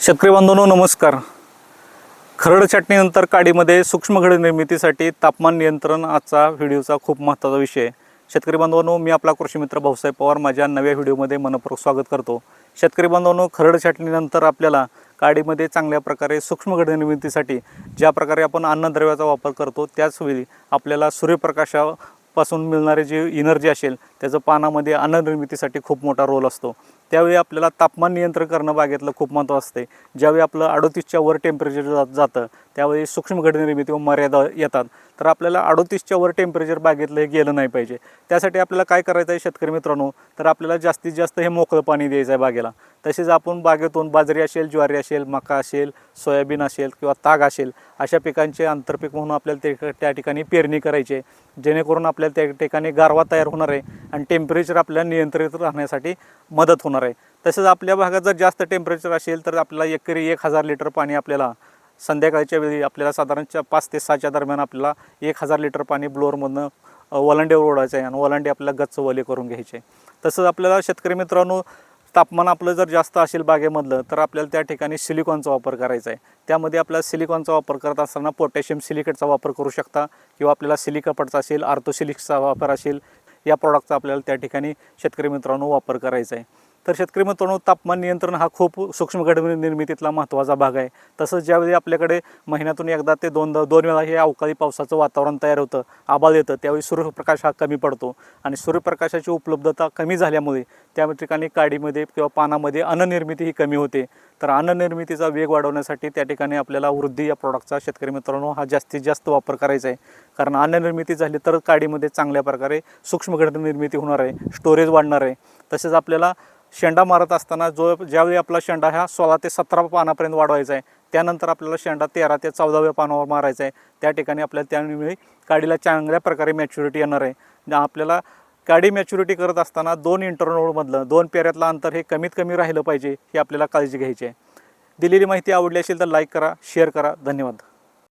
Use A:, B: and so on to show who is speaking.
A: शेतकरी बांधवांनो नमस्कार। खरड छाटणीनंतर काडीमध्ये सूक्ष्म घड निर्मितीसाठी तापमान नियंत्रण आजचा व्हिडिओचा खूप महत्त्वाचा विषय आहे। शेतकरी बांधवांनो, मी आपला कृषी मित्र भाऊसाहेब पवार माझ्या नव्या व्हिडिओमध्ये मनपूर्वक स्वागत करतो। शेतकरी बांधवांनो, खरड छाटणीनंतर आपल्याला काडीमध्ये चांगल्या प्रकारे सूक्ष्म घड निर्मितीसाठी ज्या प्रकारे आपण अन्नद्रव्याचा वापर करतो त्याच वेळी आपल्याला सूर्यप्रकाशापासून मिळणारे जी एनर्जी असेल त्याचं पानामध्ये अन्न निर्मितीसाठी खूप मोठा रोल असतो। त्यावेळी आपल्याला तापमान नियंत्रण करणं बागेतलं खूप महत्त्वाचं असते। ज्यावेळी आपलं 38च्या वर टेम्परेचर जातं त्यावेळी सूक्ष्म घड निर्मिती व मर्यादा येतात। तर आपल्याला 38च्या वर टेम्परेचर बागेतलं हे गेलं नाही पाहिजे। त्यासाठी आपल्याला काय करायचं आहे शेतकरी मित्रांनो, तर आपल्याला जास्तीत जास्त हे मोकळं पाणी द्यायचं आहे बागेला। तसेच आपण बागेतून बाजरी असेल, ज्वारी असेल, मका असेल, सोयाबीन असेल किंवा ताग असेल अशा पिकांचे आंतरपीक म्हणून आपल्याला त्या ठिकाणी पेरणी करायची आहे, जेणेकरून आपल्याला त्या ठिकाणी गारवा तयार होणार आहे आणि टेम्परेचर आपल्याला नियंत्रित राहण्यासाठी मदत होणार आहे। तसेच आपल्या भागात जर जास्त टेम्परेचर असेल तर आपल्याला एकरी 1000 लिटर पाणी आपल्याला संध्याकाळच्या वेळी आपल्याला साधारण 5 ते 6च्या दरम्यान आपल्याला 1000 लिटर पाणी ब्लोअरमधनं वलांड्यावर ओढायचं आहे आणि वलांडे आपल्याला गच्च वले करून घ्यायचे। तसंच आपल्याला शेतकरी मित्रांनो, तापमान आपलं जर जास्त असेल बागेमधलं तर आपल्याला त्या ठिकाणी सिलिकॉनचा वापर करायचा आहे। त्यामध्ये आपल्याला सिलिकॉनचा वापर करत असताना पोटॅशियम सिलिकेटचा वापर करू शकता किंवा आपल्याला सिलिकापटचा असेल, आर्थोसिलिक्सचा वापर असेल, या प्रॉडक्टचा आपल्याला त्या ठिकाणी शेतकरी मित्रांनो वापर करायचा आहे। तर शेतकरी मित्रांनो, तापमान नियंत्रण हा खूप सूक्ष्म घड निर्मितीतला महत्त्वाचा भाग आहे। तसंच ज्यावेळी आपल्याकडे महिन्यातून एकदा ते दोन वेळा हे अवकाळी पावसाचं वातावरण तयार होतं, आभाळ येतं, त्यावेळी सूर्यप्रकाश हा कमी पडतो आणि सूर्यप्रकाशाची उपलब्धता कमी झाल्यामुळे त्या ठिकाणी काडीमध्ये किंवा पानामध्ये अन्ननिर्मिती ही कमी होते। तर अन्ननिर्मितीचा वेग वाढवण्यासाठी त्या ठिकाणी आपल्याला वृद्धी या प्रॉडक्टचा शेतकरी मित्रांनो हा जास्तीत जास्त वापर करायचा आहे। कारण अन्ननिर्मिती झाली तर काडीमध्ये चांगल्या प्रकारे सूक्ष्म घड निर्मिती होणार आहे, स्टोरेज वाढणार आहे। तसेच आपल्याला शेंडा मारत असताना ज्यावेळी आपला शेंडा हा 16 ते 17 पानापर्यंत वाढवायचा आहे, त्यानंतर आपल्याला शेंडा 13 ते 14व्या पानावर मारायचा आहे। त्या ठिकाणी आपल्याला त्यावेळी काडीला चांगल्या प्रकारे मॅच्युरिटी येणार आहे। आपल्याला काडी मॅच्युरिटी करत असताना 2 इंटरनोडमधलं 2 पेऱ्यातलं अंतर हे कमीत कमी राहिलं पाहिजे, ही आपल्याला काळजी घ्यायची आहे। दिलेली माहिती आवडली असेल तर लाईक करा, शेअर करा। धन्यवाद।